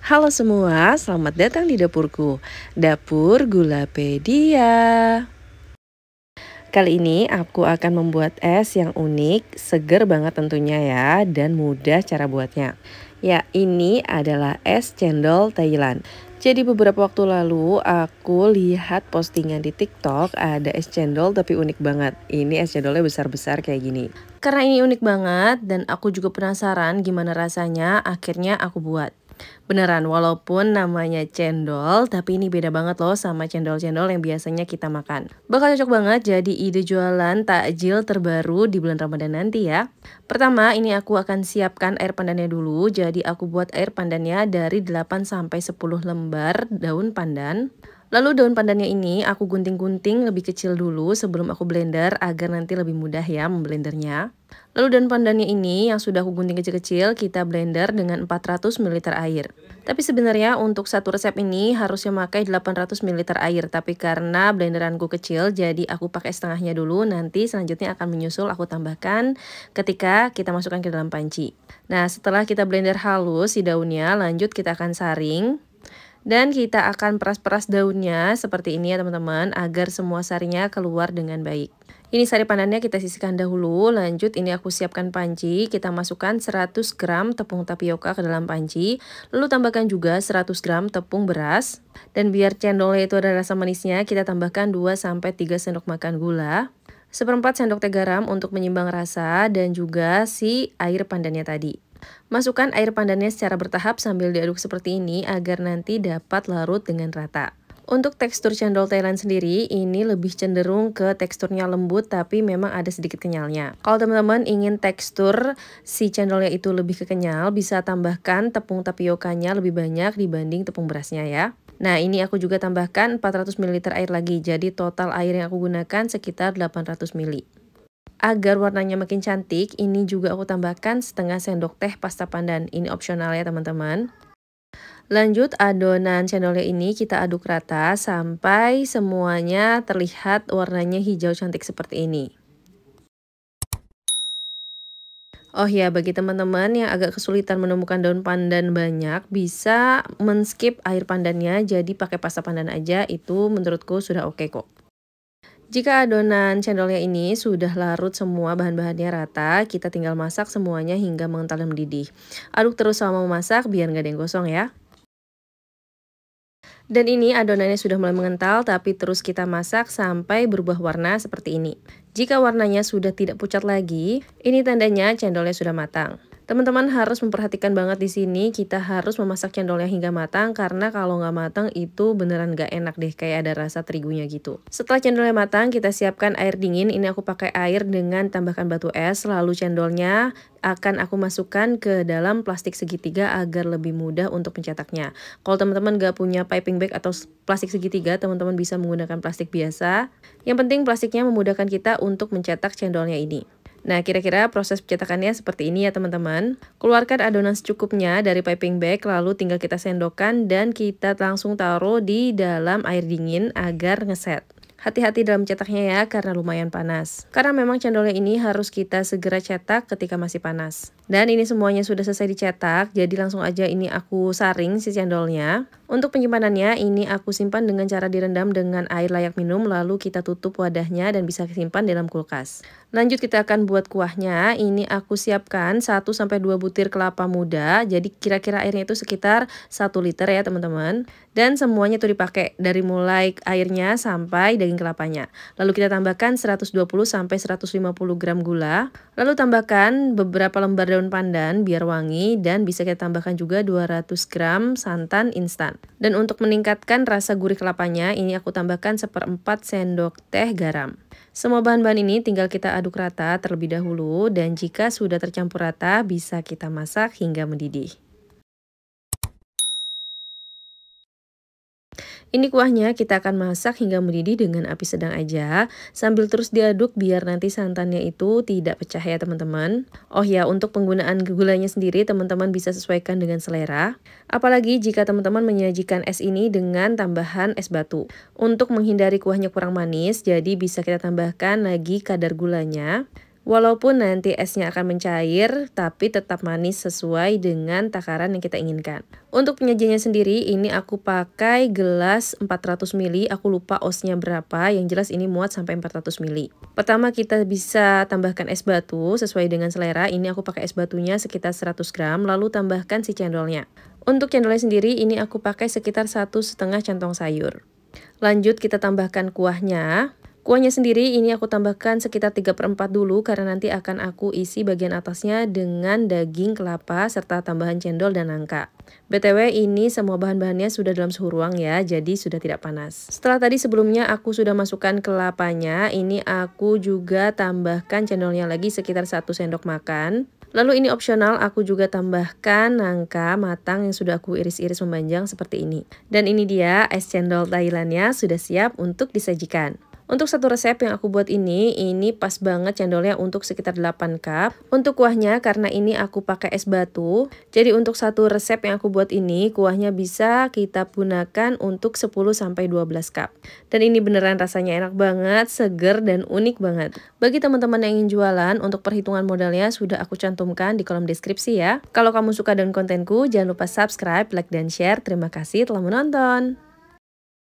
Halo semua, selamat datang di dapurku, Dapur Gulapedia. Kali ini aku akan membuat es yang unik, seger banget tentunya ya, dan mudah cara buatnya. Ya, ini adalah es cendol Thailand. Jadi beberapa waktu lalu aku lihat postingan di TikTok ada es cendol tapi unik banget. Ini es cendolnya besar-besar kayak gini. Karena ini unik banget dan aku juga penasaran gimana rasanya, akhirnya aku buat. Beneran, walaupun namanya cendol, tapi ini beda banget loh sama cendol-cendol yang biasanya kita makan. Bakal cocok banget jadi ide jualan takjil terbaru di bulan Ramadan nanti ya. Pertama, ini aku akan siapkan air pandannya dulu. Jadi aku buat air pandannya dari 8 sampai 10 lembar daun pandan. Lalu daun pandannya ini aku gunting-gunting lebih kecil dulu sebelum aku blender agar nanti lebih mudah ya memblendernya. Lalu daun pandannya ini yang sudah aku gunting kecil-kecil kita blender dengan 400 ml air. Tapi sebenarnya untuk satu resep ini harusnya pakai 800 ml air. Tapi karena blenderanku kecil jadi aku pakai setengahnya dulu. Nanti selanjutnya akan menyusul aku tambahkan ketika kita masukkan ke dalam panci. Nah setelah kita blender halus si daunnya lanjut kita akan saring. Dan kita akan peras-peras daunnya seperti ini ya teman-teman agar semua sarinya keluar dengan baik. Ini sari pandannya kita sisihkan dahulu, lanjut ini aku siapkan panci, kita masukkan 100 gram tepung tapioka ke dalam panci, lalu tambahkan juga 100 gram tepung beras, dan biar cendolnya itu ada rasa manisnya, kita tambahkan 2-3 sendok makan gula, 1/4 sendok teh garam untuk menyimbang rasa, dan juga si air pandannya tadi. Masukkan air pandannya secara bertahap sambil diaduk seperti ini agar nanti dapat larut dengan rata. Untuk tekstur cendol Thailand sendiri, ini lebih cenderung ke teksturnya lembut tapi memang ada sedikit kenyalnya. Kalau teman-teman ingin tekstur si cendolnya itu lebih kekenyal, bisa tambahkan tepung tapiokanya lebih banyak dibanding tepung berasnya ya. Nah ini aku juga tambahkan 400 ml air lagi, jadi total air yang aku gunakan sekitar 800 ml. Agar warnanya makin cantik, ini juga aku tambahkan setengah sendok teh pasta pandan. Ini opsional ya teman-teman. Lanjut adonan cendolnya ini kita aduk rata sampai semuanya terlihat warnanya hijau cantik seperti ini. Oh ya, bagi teman-teman yang agak kesulitan menemukan daun pandan banyak, bisa men-skip air pandannya, jadi pakai pasta pandan aja, itu menurutku sudah oke kok. Jika adonan cendolnya ini sudah larut semua bahan-bahannya rata, kita tinggal masak semuanya hingga mengental dan mendidih. Aduk terus selama memasak biar nggak ada yang gosong ya. Dan ini adonannya sudah mulai mengental, tapi terus kita masak sampai berubah warna seperti ini. Jika warnanya sudah tidak pucat lagi, ini tandanya cendolnya sudah matang. Teman-teman harus memperhatikan banget di sini, kita harus memasak cendolnya hingga matang karena kalau nggak matang itu beneran nggak enak deh, kayak ada rasa terigunya gitu. Setelah cendolnya matang, kita siapkan air dingin. Ini aku pakai air dengan tambahkan batu es, lalu cendolnya akan aku masukkan ke dalam plastik segitiga agar lebih mudah untuk mencetaknya. Kalau teman-teman nggak punya piping bag atau plastik segitiga, teman-teman bisa menggunakan plastik biasa. Yang penting plastiknya memudahkan kita untuk mencetak cendolnya ini. Nah, kira-kira proses pencetakannya seperti ini ya teman-teman. Keluarkan adonan secukupnya dari piping bag, lalu tinggal kita sendokkan dan kita langsung taruh di dalam air dingin agar ngeset. Hati-hati dalam cetaknya ya, karena lumayan panas. Karena memang cendolnya ini harus kita segera cetak ketika masih panas. Dan ini semuanya sudah selesai dicetak, jadi langsung aja ini aku saring si cendolnya. Untuk penyimpanannya, ini aku simpan dengan cara direndam dengan air layak minum, lalu kita tutup wadahnya dan bisa disimpan dalam kulkas. Lanjut kita akan buat kuahnya. Ini aku siapkan 1-2 butir kelapa muda, jadi kira-kira airnya itu sekitar 1 liter ya teman-teman. Dan semuanya itu dipakai dari mulai airnya sampai daging kelapanya. Lalu kita tambahkan 120-150 gram gula. Lalu tambahkan beberapa lembar daun pandan biar wangi dan bisa kita tambahkan juga 200 gram santan instan. Dan untuk meningkatkan rasa gurih kelapanya, ini aku tambahkan 1/4 sendok teh garam. Semua bahan-bahan ini tinggal kita aduk rata terlebih dahulu dan jika sudah tercampur rata bisa kita masak hingga mendidih. Ini kuahnya kita akan masak hingga mendidih dengan api sedang aja, sambil terus diaduk biar nanti santannya itu tidak pecah ya teman-teman. Oh ya, untuk penggunaan gulanya sendiri teman-teman bisa sesuaikan dengan selera. Apalagi jika teman-teman menyajikan es ini dengan tambahan es batu. Untuk menghindari kuahnya kurang manis, jadi bisa kita tambahkan lagi kadar gulanya. Walaupun nanti esnya akan mencair, tapi tetap manis sesuai dengan takaran yang kita inginkan. Untuk penyajiannya sendiri, ini aku pakai gelas 400 ml, aku lupa osnya berapa, yang jelas ini muat sampai 400 ml. Pertama kita bisa tambahkan es batu sesuai dengan selera, ini aku pakai es batunya sekitar 100 gram, lalu tambahkan si cendolnya. Untuk cendolnya sendiri, ini aku pakai sekitar 1,5 centong sayur. Lanjut kita tambahkan kuahnya. Kuahnya sendiri ini aku tambahkan sekitar 3/4 dulu karena nanti akan aku isi bagian atasnya dengan daging kelapa serta tambahan cendol dan nangka. BTW ini semua bahan-bahannya sudah dalam suhu ruang ya, jadi sudah tidak panas. Setelah tadi sebelumnya aku sudah masukkan kelapanya, ini aku juga tambahkan cendolnya lagi sekitar 1 sendok makan. Lalu ini opsional, aku juga tambahkan nangka matang yang sudah aku iris-iris memanjang seperti ini. Dan ini dia es cendol Thailandnya sudah siap untuk disajikan. Untuk satu resep yang aku buat ini pas banget cendolnya untuk sekitar 8 cup. Untuk kuahnya karena ini aku pakai es batu, jadi untuk satu resep yang aku buat ini kuahnya bisa kita gunakan untuk 10-12 cup. Dan ini beneran rasanya enak banget, seger dan unik banget. Bagi teman-teman yang ingin jualan, untuk perhitungan modalnya sudah aku cantumkan di kolom deskripsi ya. Kalau kamu suka dengan kontenku, jangan lupa subscribe, like, dan share. Terima kasih telah menonton.